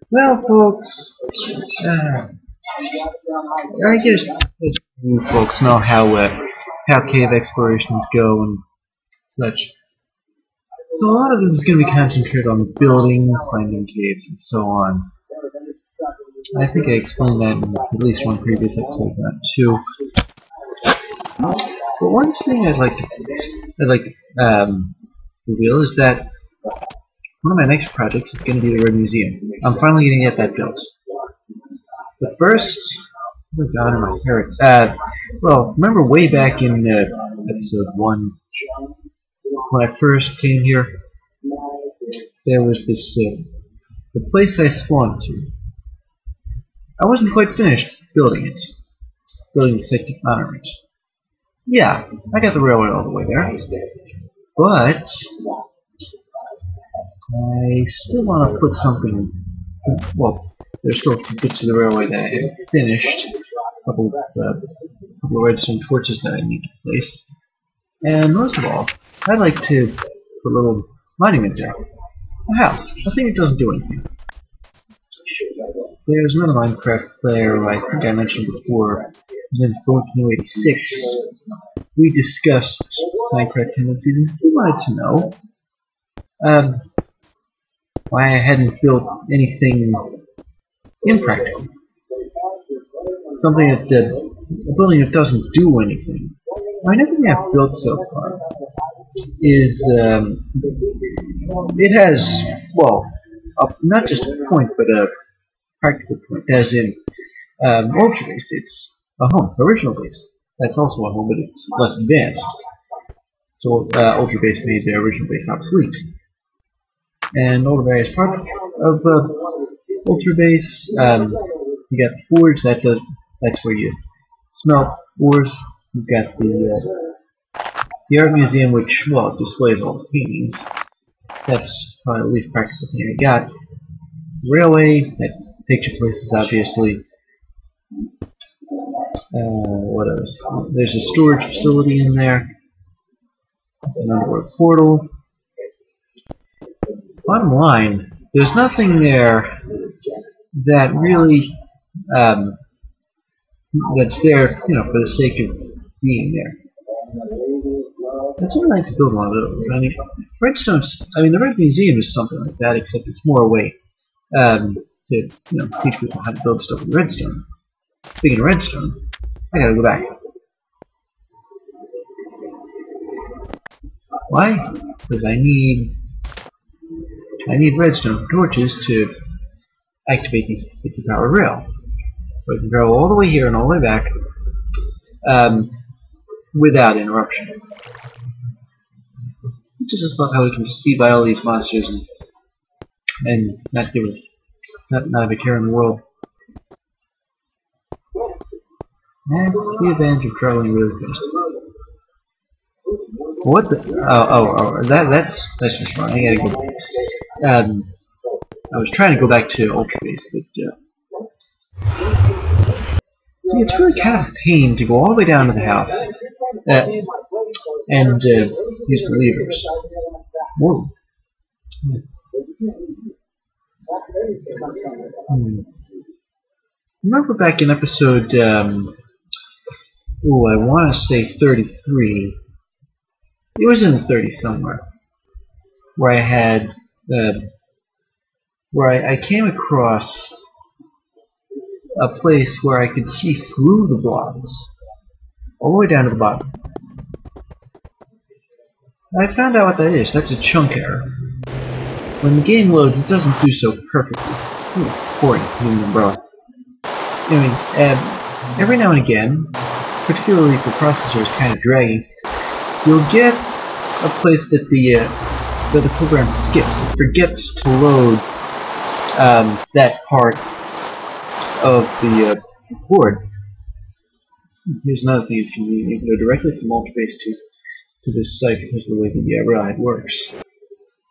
Well, folks, I guess you folks know how cave explorations go and such. So a lot of this is going to be concentrated on building, finding caves, and so on. I think I explained that in at least one previous episode, if not two. But one thing I'd like to reveal is that one of my next projects is going to be the Red Museum. I'm finally going to get that built. But first, oh my god, am I hurt? Well, remember way back in episode 1, when I first came here, there was this, the place I spawned to. I wasn't quite finished building it. Building the site to honor it. Yeah, I got the railway all the way there. But I still want to put something, well, there's still 2 bits of the railway that I haven't finished. A couple of redstone torches that I need to place. And most of all, I'd like to put a little monument there. A house. A thing that doesn't do anything. There's another Minecraft player I think I mentioned before. His name's Bonkino86. We discussed Minecraft tendencies, and he wanted to know why I hadn't built anything impractical. Something that a building that doesn't do anything. Well, everything I've built so far is it has, well, not just a point, but a practical point, as in Ultra Base. It's a home. Original Base, that's also a home, but it's less advanced. So Ultra Base made the original base obsolete. And all the various parts of Ultra Base, you got the forge, that's where you smelt ores. You've got the art museum, which, well, displays all the paintings. That's probably the least practical thing I got. Railway, that takes you places, obviously. What else? There's a storage facility in there. An underworld portal. Bottom line, there's nothing there that really, that's there, you know, for the sake of being there. I'd sort of like to build one of those. I mean, the Red Museum is something like that, except it's more a way to, you know, teach people how to build stuff with redstone. Speaking of redstone, I gotta go back. Why? Because I need redstone torches to activate these bits of power rail. So I can travel all the way here and all the way back without interruption. Which is just about how we can speed by all these monsters and not have a care in the world. That's the advantage of traveling really fast. What the? That's just wrong. I gotta go. I was trying to go back to Ultra Base, but see, it's really kind of a pain to go all the way down to the house and use the levers. Whoa. Remember back in episode, I want to say 33. It was in the 30s somewhere, where I had, where I came across a place where I could see through the blocks, all the way down to the bottom. I found out what that is. That's a chunk error. When the game loads, it doesn't do so perfectly. Ooh, pouring using an umbrella. Anyway, every now and again, particularly if the processor is kind of draggy, you'll get a place that that the program skips. It forgets to load that part of the board. Here's another thing: you can go directly from Ultrabase to this site because of the way the ride works.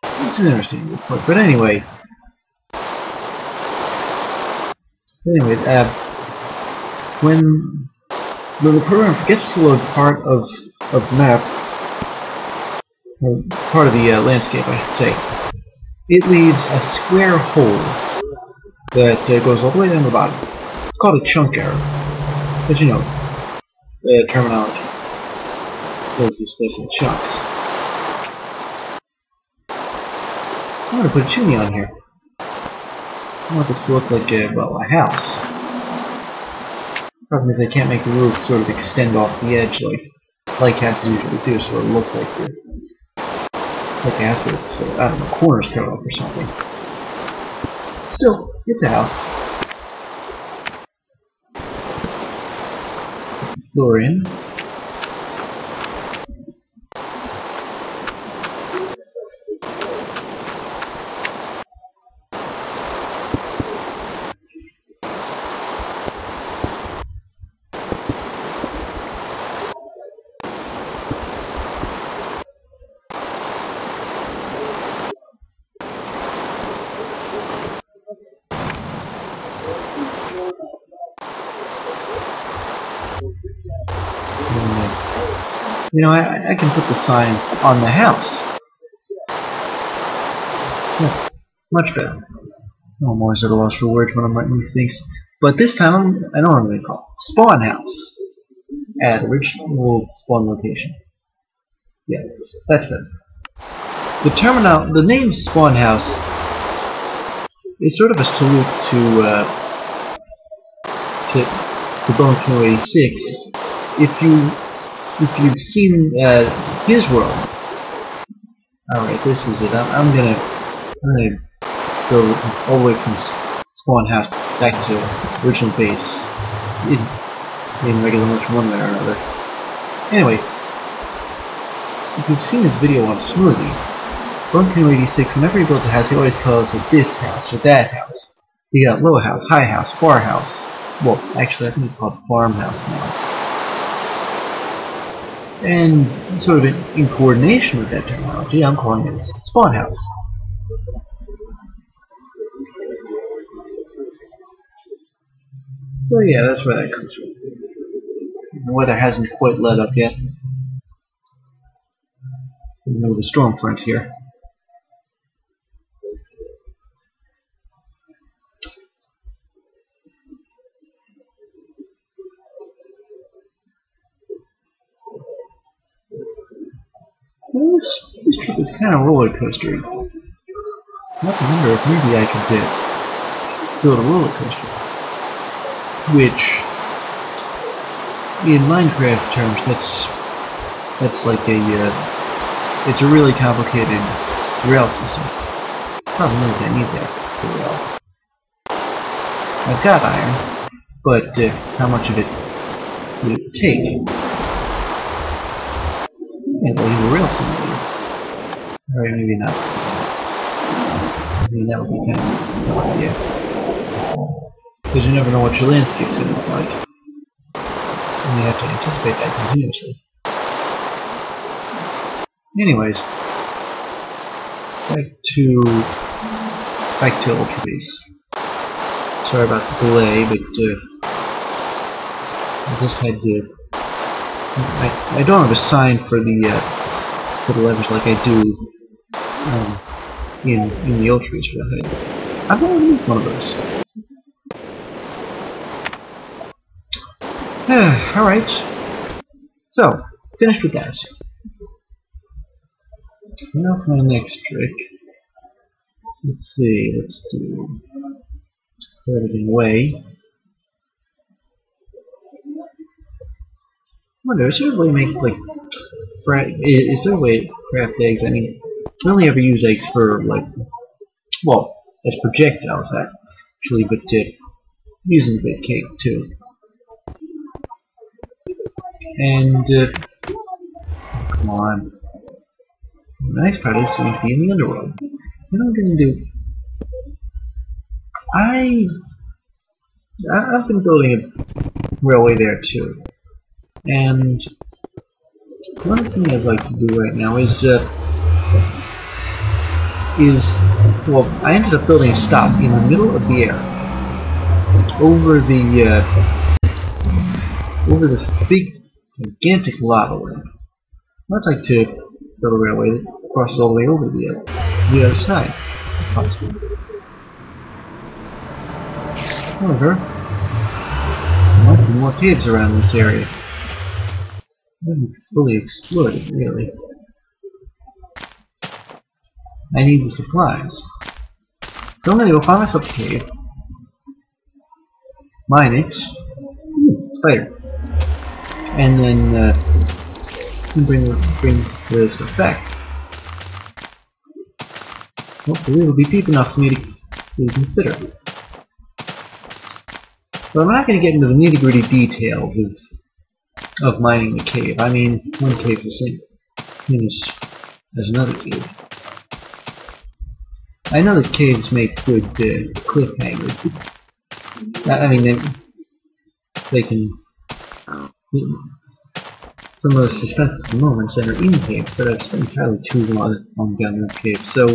It's an interesting report, but anyway. When the program forgets to load part of the map, or part of the landscape, I should say, it leaves a square hole that goes all the way down the bottom. It's called a chunk error, as you know, the terminology. Those displays in chunks. I'm going to put a chimney on here. I want this to look like well, a house. Problem is I can't make the roof sort of extend off the edge like houses usually do, so it'll look like a house with its, I don't know, corners cut off or something. Still, it's a house. Floor in. You know, I can put the sign on the house. That's much better. Oh, I'm always at a loss for words when I'm writing these things. But this time, I know what I'm going to call it. Spawn house. At original spawn location. Yeah, that's better. The name spawn house is sort of a salute to Bone Canoe 86. If you've seen his world, alright, this is it. I'm gonna go all the way from spawn house back to original base in regular motion one way or another. Anyway, if you've seen his video on Smoothie, Bone Canoe 86, whenever he builds a house, he always calls it this house or that house. You got low house, high house, far house. Well, actually, I think it's called farmhouse now. And sort of in coordination with that terminology, I'm calling it spawn house. So yeah, that's where that comes from. The weather hasn't quite let up yet. In the middle of the storm front here. Well, this trip is kind of roller coastery. I have to wonder if maybe I could build a roller coaster, which, in Minecraft terms, that's like it's a really complicated rail system. Problem is, I need that for rail. I've got iron, but how much of it would it take? Maybe a rail simulator. Alright, maybe not. I mean, that would be kind of an idea. Because you never know what your landscape's going to look like. And you have to anticipate that continuously. Anyways, back to Ultrabase. Sorry about the delay, but I just had to. I don't have a sign for the levers like I do in the Ultrabase railhead. I'm going to need one of those. Alright. So, finished with that. Now for my next trick. Let's see, let's put everything away. I wonder, is there a way to make, like, is there a way to craft eggs? I mean, I only ever use eggs for, like, well, as projectiles, actually, but using the cake, too. And, come on. The next part is going to be in the underworld. What I'm going to do... I've been building a railway there too. And one thing I'd like to do right now is well, I ended up building a stop in the middle of the air over this big, gigantic lava lamp. I'd like to build a railway that crosses all the way over the other side, if possible. However, there might be more caves around this area. I haven't fully explored it, really. I need the supplies. So I'm gonna go find myself a cave, mine it, spider, and then bring the stuff back. Hopefully it'll be deep enough for me to consider. But I'm not going to get into the nitty-gritty details of mining the cave. I mean, one cave is the same as another cave. I know that caves make good cliffhangers. I mean, they can... Some of the suspenseful moments that are in caves, but I've spent entirely too long down in this cave, so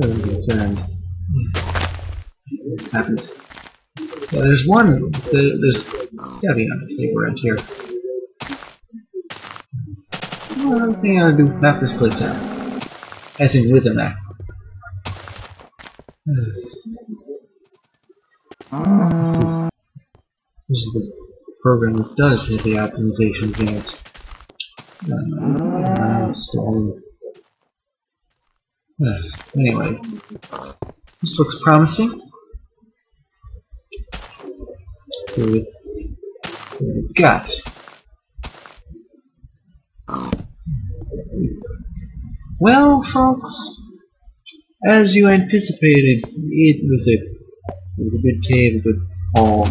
I'm concerned. It happens. Yeah, there's gotta be another cave around here. Well, I think I'll do map this place out. As in with a map. This is the program that does have the optimizations in it. Anyway, this looks promising. What it's got. Well, folks, as you anticipated, it was a good cave, a good hole.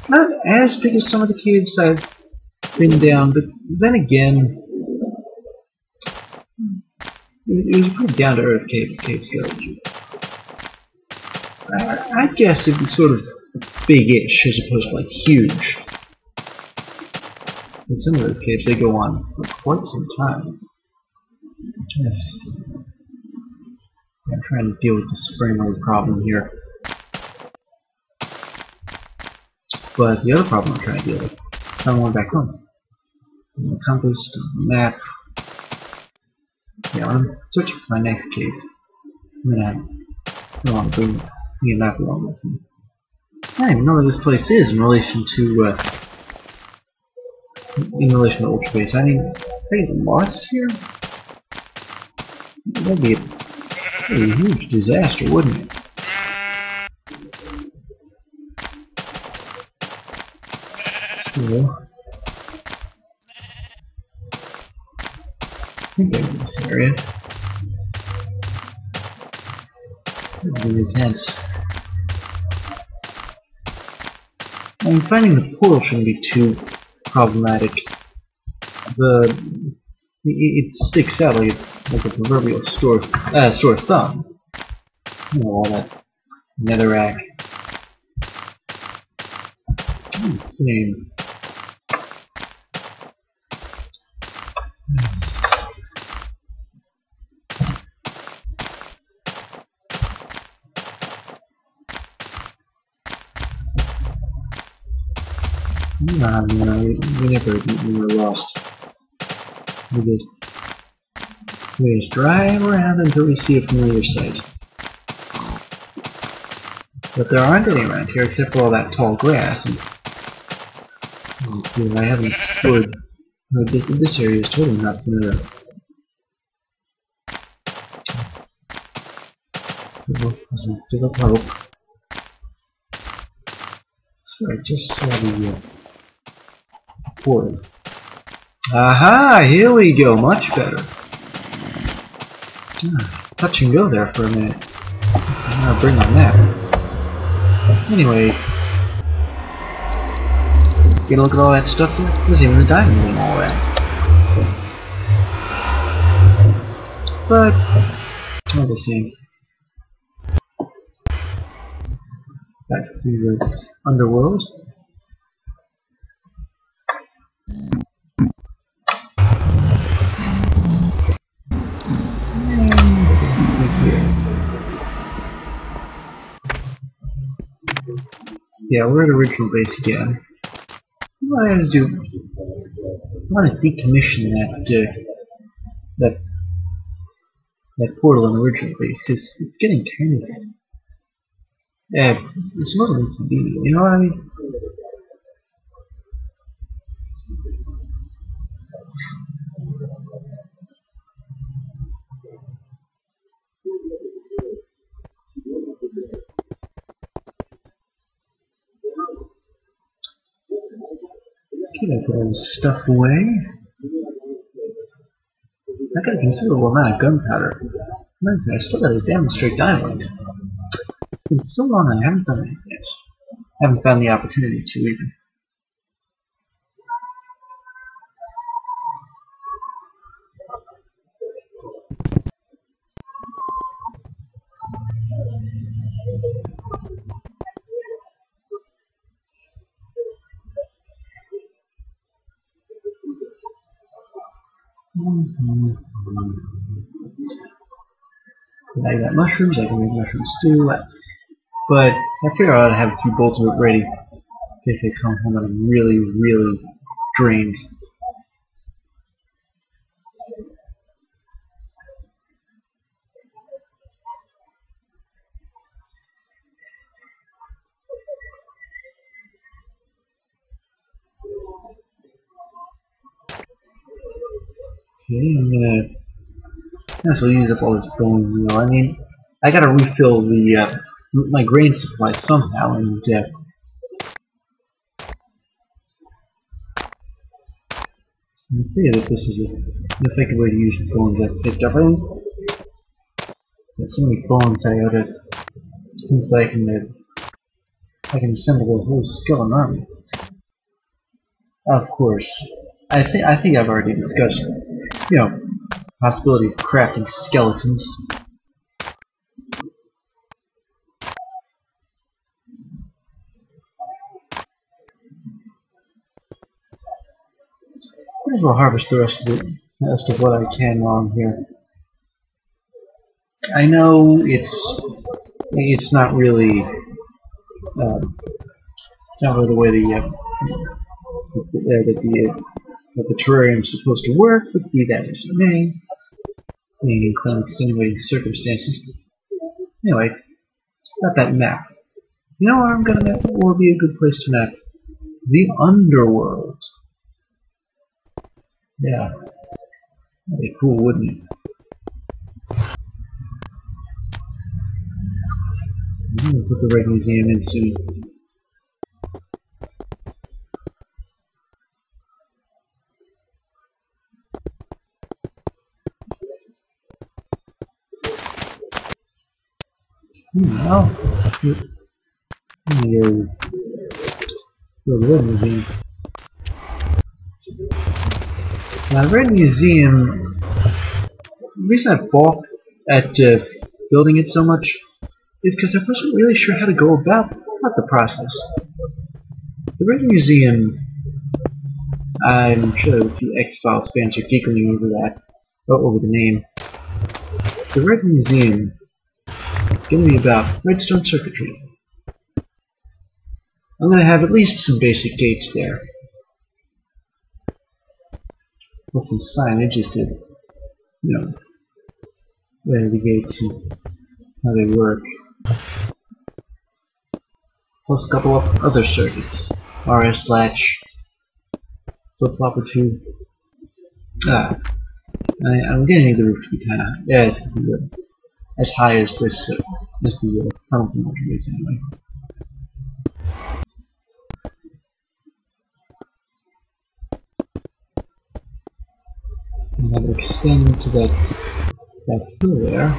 Not as big as some of the caves I've been down, but then again, it was a pretty down-to-earth caves go. I guess it'd be sort of big-ish as opposed to like huge. In some of those caves, they go on for quite some time. I'm trying to deal with the spring load problem here. But the other problem I'm trying to deal with, I want back home. The compass, the map. Yeah, I'm searching for my next cave. I don't want to bring a map along with me. I don't even know where this place is in relation to Ultra Base. I mean, if I get lost here, that'd be a pretty huge disaster, wouldn't it? Cool. I think I'm in this area. This is really intense. I mean, finding the portal shouldn't be too problematic. It sticks out like a proverbial sore thumb. You know, all that netherrack. Insane. No, we were lost. We just drive around until we see a familiar sight. But there aren't any around here except for all that tall grass. And I haven't explored. This area is totally not familiar. Still up hope. So I just saw the portal. Aha! Here we go. Much better. Touch and go there for a minute. I'm gonna bring on that. Anyway, get a look at all that stuff. There's even the diamond and all that. But all the same, back to the underworld. Yeah, we're at original base again. What I have to do, I want to decommission that portal in original base because it's getting kind of it's a little inconvenient. You know what I mean? Okay, I put all this stuff away. I got a considerable amount of gunpowder. I still got a demonstrate dynamite. It's been so long I haven't done anything yet. Haven't found the opportunity to either. I got mushrooms, I can make mushroom stew, but I figure I ought to have a few bowls of it ready in case I come home and I'm really, really drained. Okay, I'm gonna also use up all this bone meal. I mean, I gotta refill the my grain supply somehow, and I figure that this is an effective way to use the bones I've picked up. I think got so many bones I ought to, since I can assemble a whole skeleton army. Of course, I think I've already discussed, you know, possibility of crafting skeletons. Might as well harvest the rest of what I can while I'm here. I know it's not really the way that the terrarium is supposed to work, but be that as it may, in extenuating circumstances. Anyway, got that map. You know where I'm gonna map? What would be a good place to map? The underworld. Yeah, that'd be cool, wouldn't it? I'm gonna put the Red Museum in soon. Well, the Red Museum. Now, the Red Museum, the reason I balked at building it so much is because I wasn't really sure how to go about the process. The Red Museum, I'm sure a few X-Files fans are giggling over that, over the name. The Red Museum is going to be about redstone circuitry. I'm going to have at least some basic gates there. With some signage as to, you know, where the gates and how they work. Plus a couple of other circuits. RS latch, flip-flop or two. I'm gonna need the roof to be kind of, as high as this, the penalty module is anyway. And that will extend to that hill there.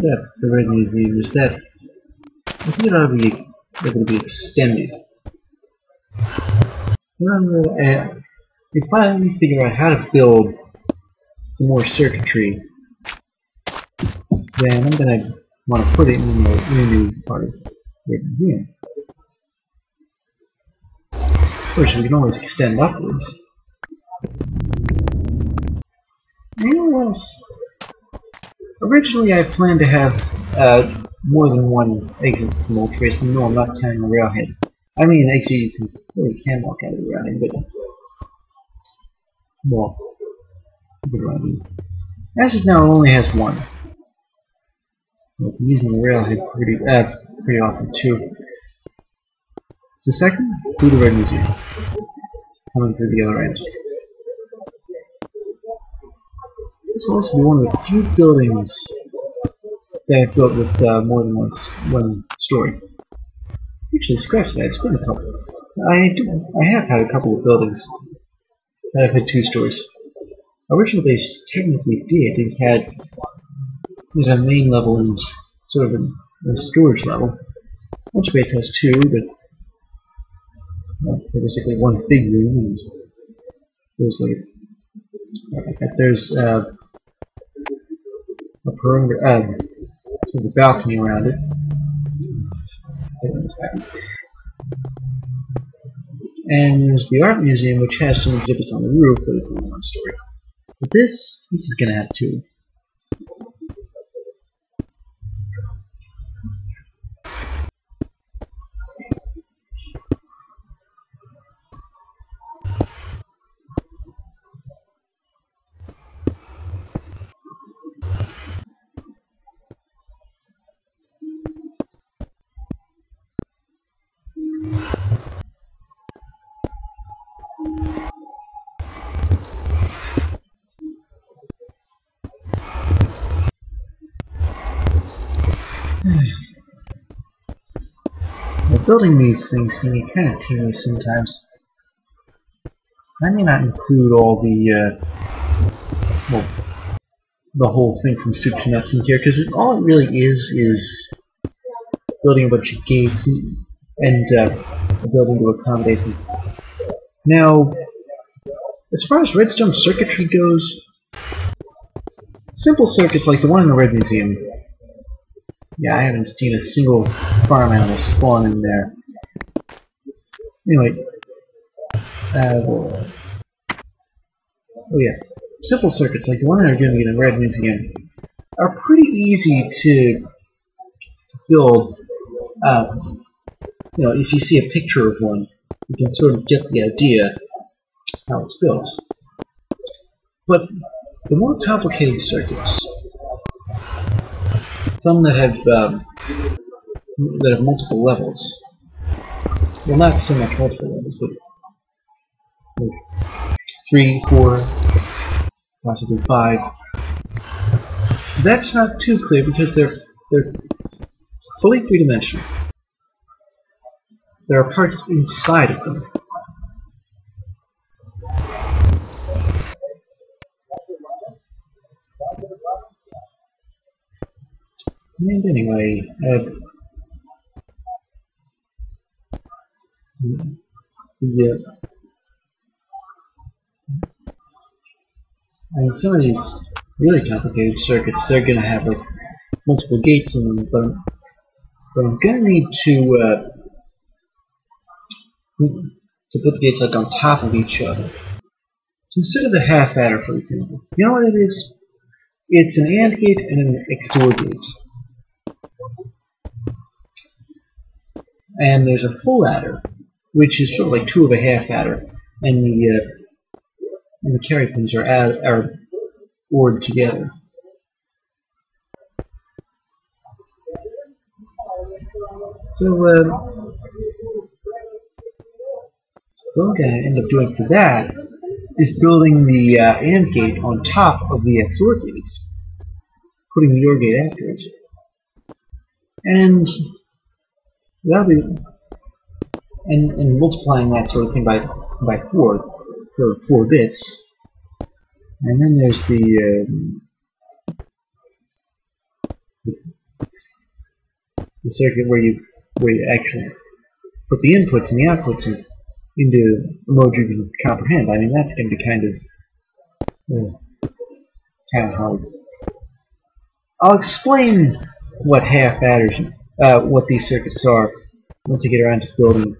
about the Red Museum is that I think it ought to be able to be extended. If I figure out how to build some more circuitry, then I'm going to want to put it in the new part of the museum. Of course, we can always extend upwards. You know what else? Originally, I planned to have more than one exit from Ultrace, and no, I'm not counting the railhead. I mean, actually, you can walk out of the railhead, but well, as of now, it only has one. I'm using the railhead pretty often too. The second, through the Red Museum, coming through the other end. This will also be one of the few buildings that I've built with more than one story. Actually, scratch that. It's been a couple. I have had a couple of buildings that have had two stories. Original base technically did. It had a main level and sort of a storage level. Which base has two, but basically one big room, and there's a perimeter, sort of a balcony around it. And there's the art museum, which has some exhibits on the roof, but it's only one story. But this is going to have two. Building these things can be kind of tedious sometimes. I may not include all the whole thing from soup to nuts in here, because all it really is building a bunch of gates and a building to accommodate them. Now, as far as redstone circuitry goes, simple circuits like the one in the Red Museum. Yeah, I haven't seen a single farm animal spawn in there. Anyway, oh yeah, simple circuits like the one they're doing in the Red Museum are pretty easy to build. You know, if you see a picture of one, you can sort of get the idea how it's built. But the more complicated circuits, some that have multiple levels. Well, not so much multiple levels, but 3, 4, possibly 5. That's not too clear because they're fully three-dimensional. There are parts inside of them. And anyway, and some of these really complicated circuits, they're going to have like multiple gates in them, but I'm going to need to put the gates like on top of each other. Consider the half adder, for example. You know what it is? It's an AND gate and an XOR gate. And there's a full adder, which is sort of like two of a half adder, and the carry pins are ORed together. So what I'm going to end up doing for that is building the AND gate on top of the XOR gates, putting the OR gate after it, and that'll be and multiplying that sort of thing by 4 for 4 bits, and then there's the The circuit where you actually put the inputs and the outputs into a mode you can comprehend. I mean, that's going to be kind of hard. I'll explain what half adders, what these circuits are, once I get around to building.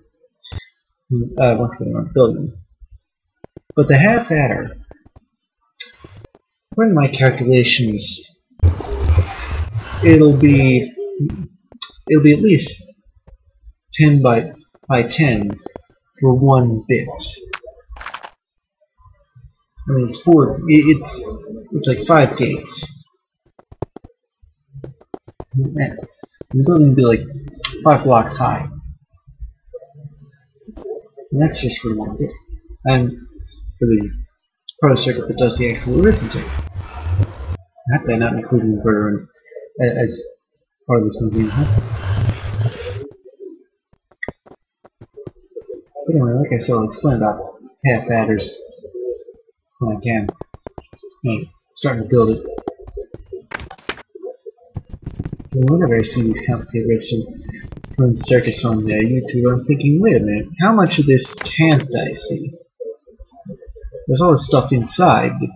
But the half adder, according to my calculations, it'll be at least 10 by 10 for 1 bit. I mean, it's like 5 gates. And the building will be like 5 blocks high. And that's just for 1 bit. And for the proto circuit that does the actual arithmetic. That they're not including the inverter as part of this movie. But anyway, like I said, I'll explain about half adders when I can. Starting to build it. And whenever I see these complicated running circuits on YouTube, I'm thinking, wait a minute, how much of this can't I see? There's all this stuff inside, but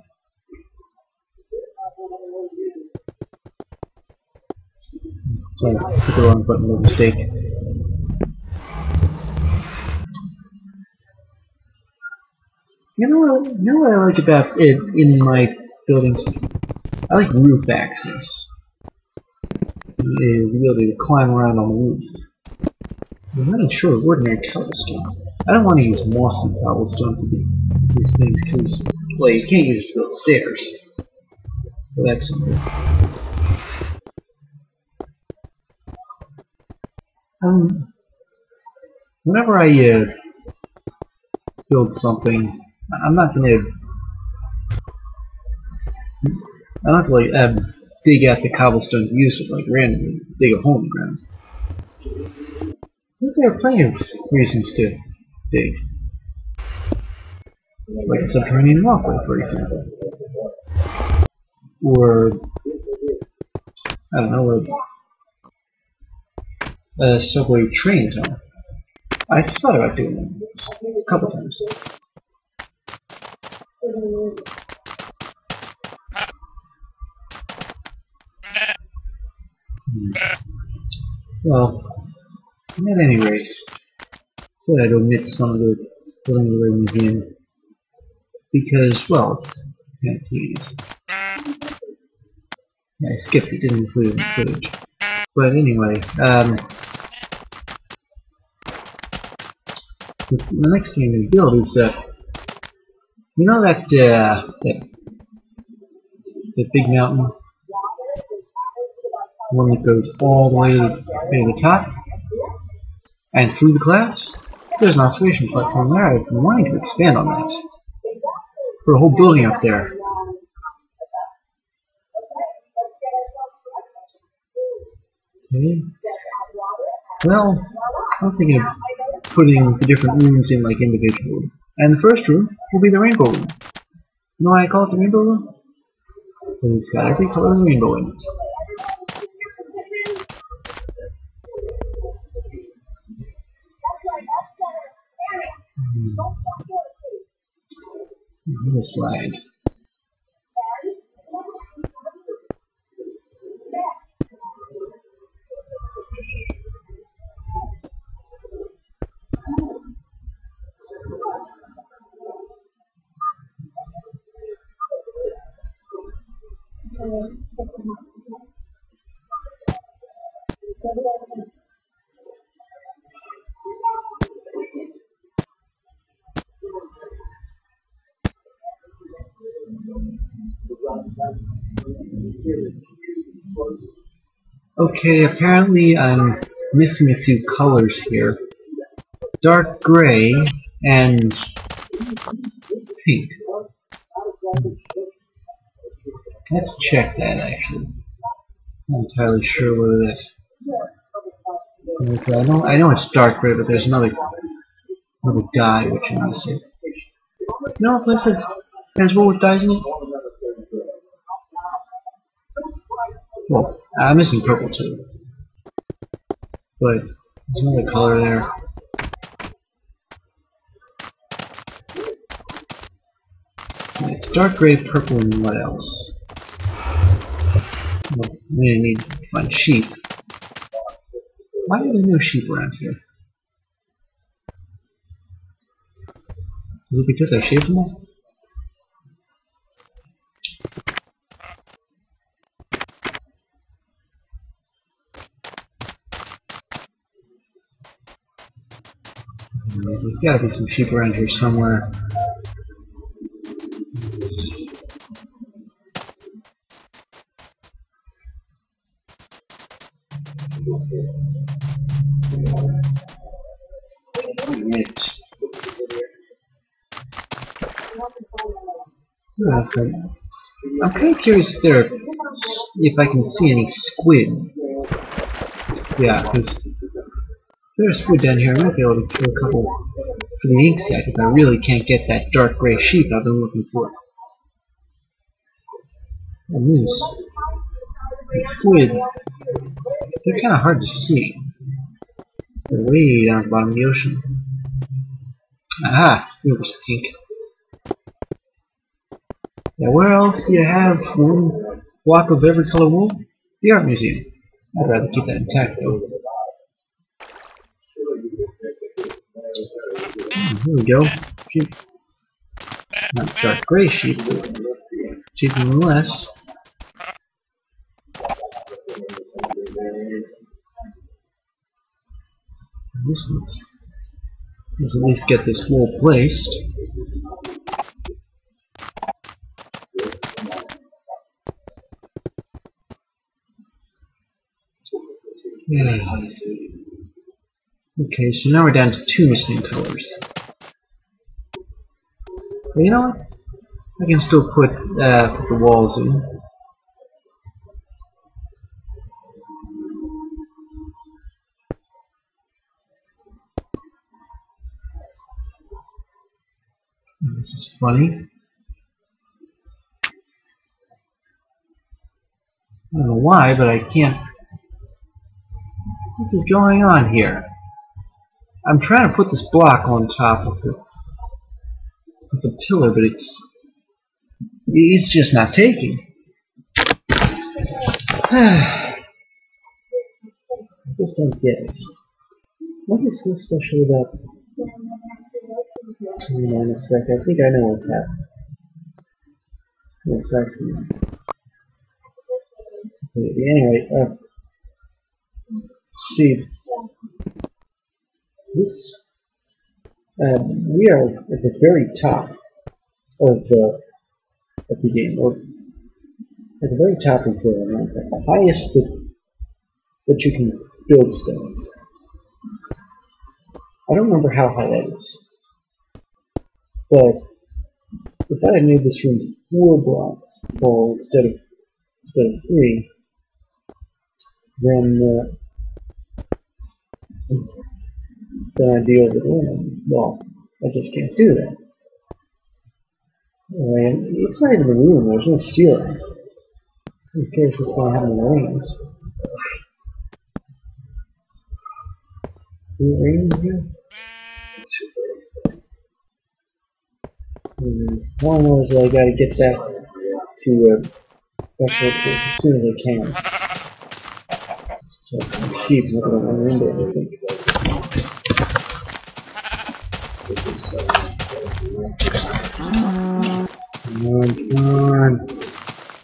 sorry, I hit the wrong button by mistake. You know what I like about it in my buildings? I like roof access. The ability to climb around on the roof. I'm not sure of ordinary cobblestone. I don't want to use mossy cobblestone for these things because, well, you can't use it to build stairs. So that's something. Whenever I build something, I'm not gonna like dig out the cobblestone to use it like randomly, dig a hole in the ground. There are plenty of reasons to dig, like a subterranean walkway, for example, or I don't know, a subway train tunnel. I thought about doing that a couple times. Well, at any rate, said I'd omit some of the building of the museum because, well, it's kind of tedious. Yeah, I skipped it, didn't include it in the footage. But anyway, the next thing I'm going to build is you know that big mountain, the one that goes all the way to the top and through the clouds. There's an observation platform there. I've been wanting to expand on that. Put a whole building up there. Okay. Well, I'm thinking of putting the different rooms in like individually. And the first room will be the rainbow room. You know why I call it the rainbow room? Because it's got every color of the rainbow in it. This lag. Okay, apparently I'm missing a few colors here. Dark gray and pink. Let's check that actually. I'm not entirely sure what it is. Okay, I know it's dark gray, but there's another dye which I'm missing. No, place it has what with dyes in it? Well, I'm missing purple too, but there's another color there. It's dark gray, purple, and what else? Well, we need to find sheep. Why are there no sheep around here? Is it because I shaved them all? There's gotta be some sheep around here somewhere. Right. I'm kind of curious if I can see any squid. Yeah, because there's squid down here. I might be able to kill a couple for the ink sac if I really can't get that dark gray sheep I've been looking for. And these squid, they're kind of hard to see. They're way down at the bottom of the ocean. Aha! Here's pink. Now where else do you have one block of every color wool? The art museum. I'd rather keep that intact though. Here we go. Sheep. Not dark gray sheep, but sheep nonetheless. Let's at least get this wool placed. Yeah. Okay, so now we're down to 2 missing colors. But you know what? I can still put the walls in. This is funny. I don't know why, but I can't. What is going on here? I'm trying to put this block on top of the pillar, but it's just not taking. I just don't get it. What is so special about? Hang on a sec. I think I know what's happening. In a second. Anyway, see, this we are at the very top of the game, or at the very top of the highest that you can build stuff. I don't remember how high that is, but if I had made this room 4 blocks tall instead of 3, then I'd be over the limit. Well, I just can't do that. And it's not even a room. There's no ceiling. Who cares what's going to happen in the rings? Is it raining here? All I know is that I gotta get that to as soon as I can. So some sheep looking at my window, I think.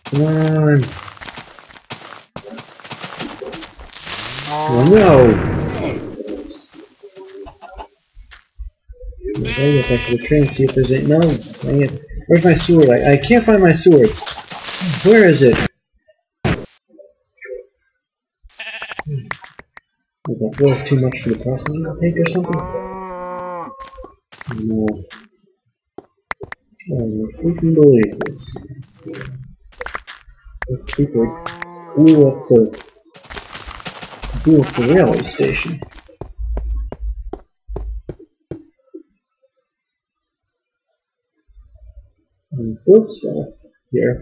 Come on. Oh no! I gotta get back to the train, see if there's a... No! Dang it. Where's my sword? I can't find my sword. Where is it? Is that worth too much for the processing to take or something? No. I don't freaking believe this. The people blew up the railway station. And built stuff here.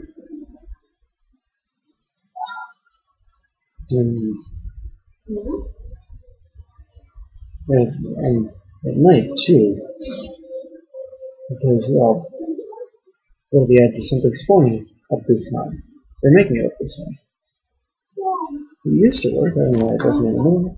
And, and at night too, because well, what are the odds of something spawning up this high? They're making it up this high. It used to work. I don't know why it doesn't anymore.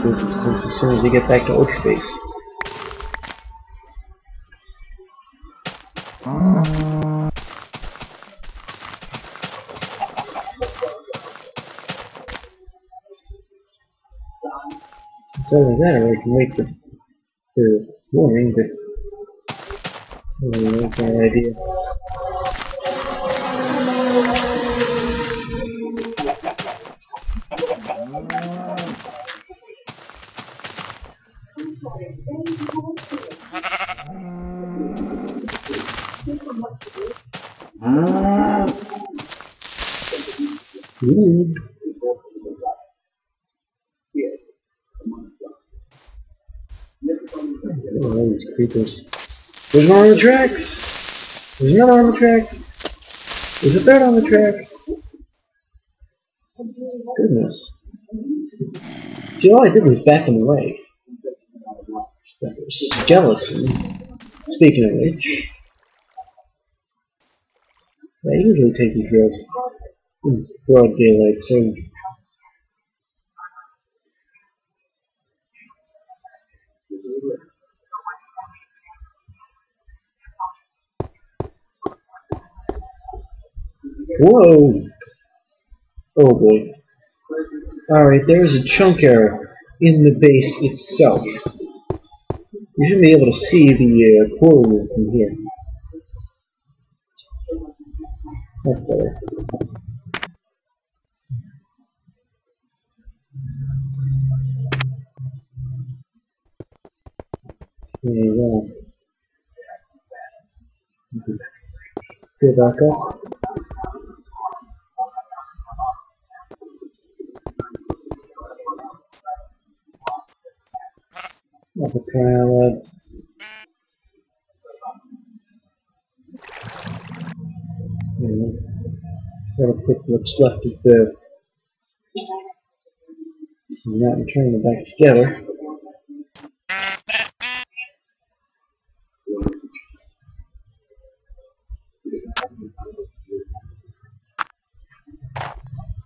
As soon as we get back to Oak Base. Other than that, I can wait for morning, but I don't know, bad idea. Oh, these creepers. There's one on the tracks! There's another on the tracks! There's a third on the tracks! Goodness. See, all I did was back him away. Skeleton. Speaking of which, I usually take these roads in broad daylight, so whoa! Oh boy. Alright, there's a chunk error in the base itself. You should be able to see the portal room from here. That's better. There you go. Go back up. Up a pallet. Got a quick what's left of the that and turning it back together.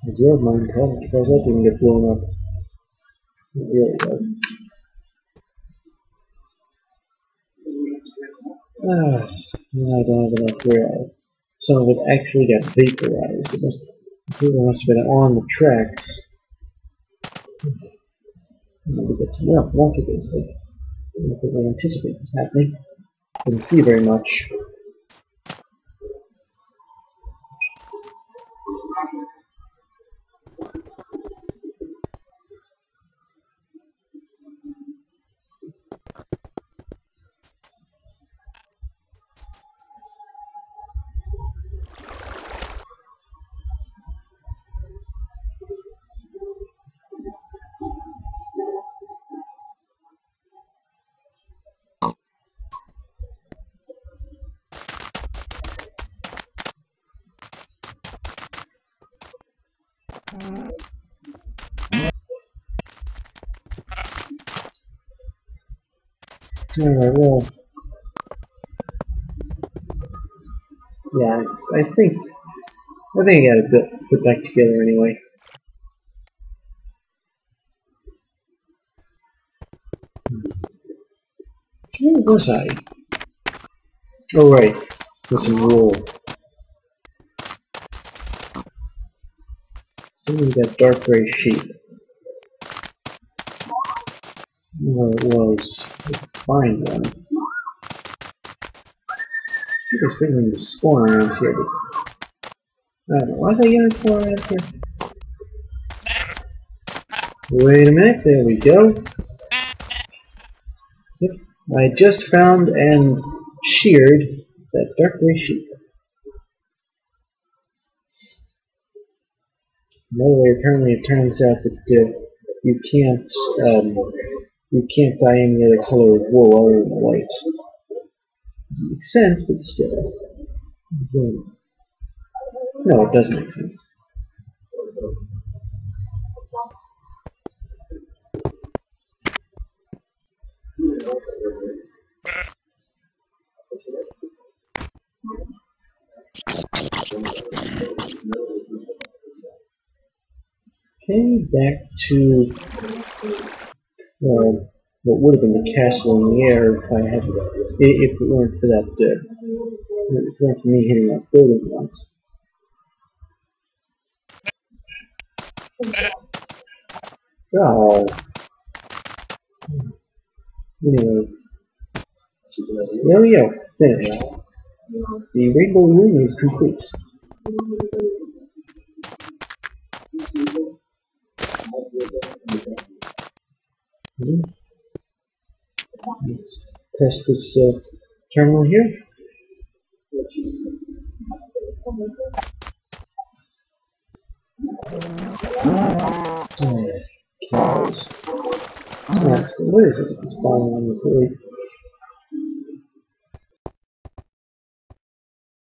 As the old mine called, because that didn't get blown up. It really does. Now I don't have enough rail. Some of it actually got vaporized. It must have been on the tracks. Maybe get some more multi-base. I don't think I anticipate this happening. Didn't see very much. Alright, well, yeah, I think I gotta put back together anyway. Where was I? Oh right, with some wool. Still need that dark gray sheep. Where it was, find one. People expecting to spawn around here, but I don't know why they gonna spawn around here. Wait a minute, there we go. Yep, I just found and sheared that dark gray sheep. By the way, apparently it turns out that you can't dye any other color of wool other than white. Makes sense, but still. No, it doesn't make sense. Okay, back to what would have been the castle in the air if it weren't for that, if it weren't for me hitting that building once. Oh. Anyway. There we go. Finished. The rainbow room is complete. Let's test this terminal here. Cows. What is it? It's falling on this lake.